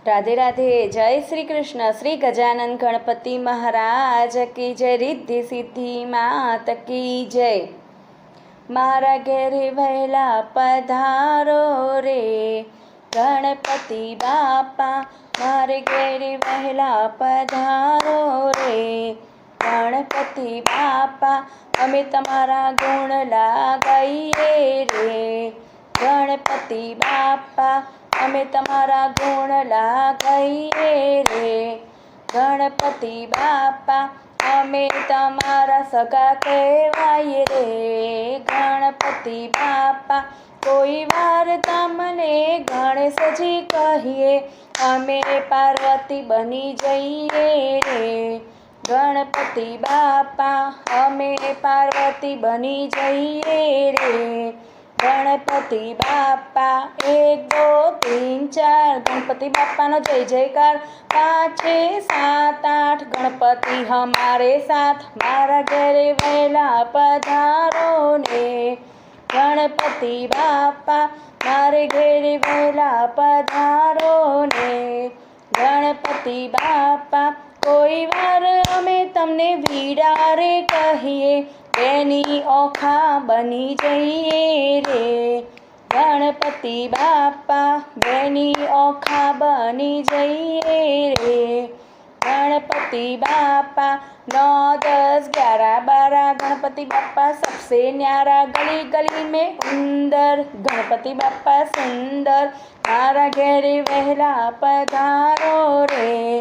राधे राधे। जय श्री कृष्ण। श्री गजानन गणपति महाराज की जय। रिद्धि सिद्धि मात की जय। मारा घेरे वहेला पधारो रे गणपति बापा, मारे घेरे वहेला पधारो रे गणपति बापा, अमे तमारा गुण लगाईए रे गणपति बापा, अमे तमारा गुण लगाईए रे गणपति बापा, अमे तमारा सगा कहेवाय रे गणपति बापा। कोई वार तमने गणेशजी कहिए, अमे पार्वती बनी जइए रे गणपति बापा, अमे पार्वती बनी जइए रे गणपति बापा। 1 2 3 4 गणपति बापा नो जय जयकार। 5 6 7 8 गणपति हमारे साथ, मारा घरे वहेला पधारो ने गणपति बापा, मारे घेरे वहेला पधारो ने गणपति बापा। कोई वार अमे तमने वीडारे कहिए, बेनी ओखा बनी जइए रे गणपति बापा, बेनी ओखा बनी जइए रे गणपति बापा। 9 10 11 12 गणपति बापा सबसे न्यारा, गली गली में उंदर गणपति बापा सुंदर, मारा घेरे वहेला पधारो रे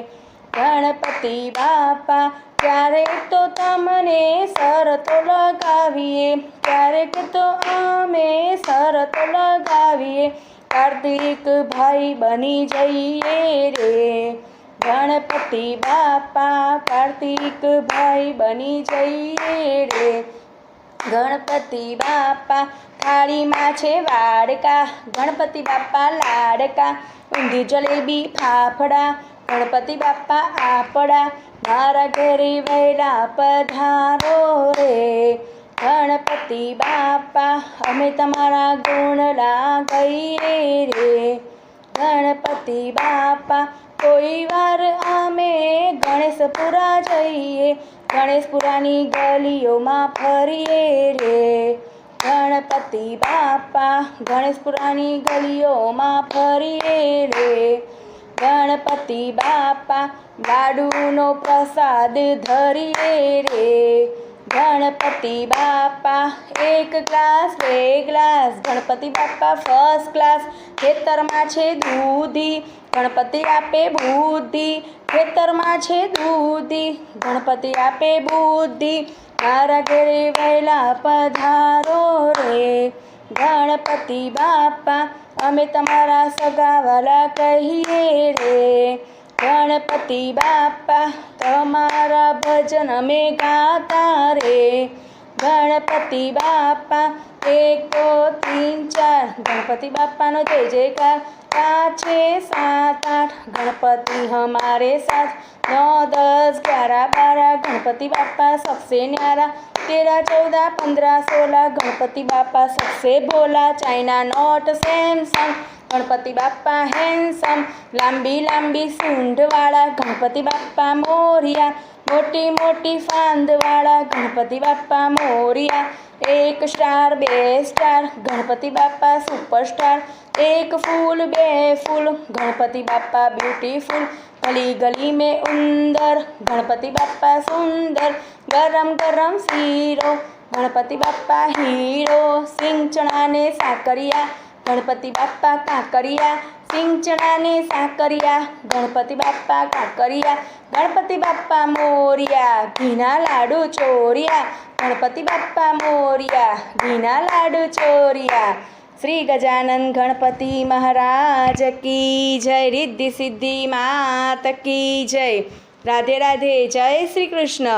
गणपति बापा। क्यारेक तो तमने शरतो लगावीए, क्यारेक तो आमे शरतो लगावीए, कार्तिक भाई बनी जइए रे गणपति बापा, कार्तिक भाई बनी जइए रे गणपति बापा। थाली में छे वाड़का गणपति बापा लाड़का, ऊंधी जलेबी फाफड़ा गणपति बापा आपड़ा, मारा घरे वहेला पधारो रे गणपति बापा, अमे तमारा गुण लगाईए रे गणपति बापा। कोई वार अमे गणेशपुरा जइए, गणेशपुरानी गलीओ में फरीए रे गणपति बापा, गणेशपुरानी गलीओ में फरीए रे गणपति बापा। लाडूनो प्रसाद धरीए रे गणपति बापा। 1 ग्लास 2 ग्लास गणपति बापा फर्स्ट क्लास, खेतर में छे दूधी गणपति आपे बुद्धि, खेतर में छे दूधी गणपति आपे बुद्धि, मारा घरे वहेला पधारो रे गणपति बापा, अमे तमारा सगावाला कहिए रे गणपति बापा। तमारा भजन में गाता रे गणपति बापा। 1 2 3 4 गणपति बापा नो जय जयकार। 5 6 7 8 गणपति हमारे साथ, 9 10 11 12 गणपति बापा सबसे न्यारा, 13 14 15 16 गणपति बापा सबसे भोला। चाइना नोट सैमसंग गणपति बापा हैंडसम, लांबी लांबी सूंड वाला गणपति बापा मोरिया, मोटी मोटी फांद वाला गणपति बापा मोरिया। 1 स्टार 2 स्टार गणपति बापा सुपरस्टार, 1 फूल 2 फूल गणपति बापा ब्यूटीफुल, गली गली में उंदर गणपति बापा सुंदर, गरम गरम सीरो गणपति बापा हीरो, सिंग चना ने साकरिया गणपति बापा काकरिया, सिंग चना ने साकरिया गणपति बापा काकरिया। गणपति बापा मोरिया, घीना लाडू चोरिया गणपति बापा मोरिया, घीना लाडू चोरिया। श्री गजानन गणपति महाराज की जय। रिद्धि सिद्धि मात की जय। राधे राधे। जय श्री कृष्ण।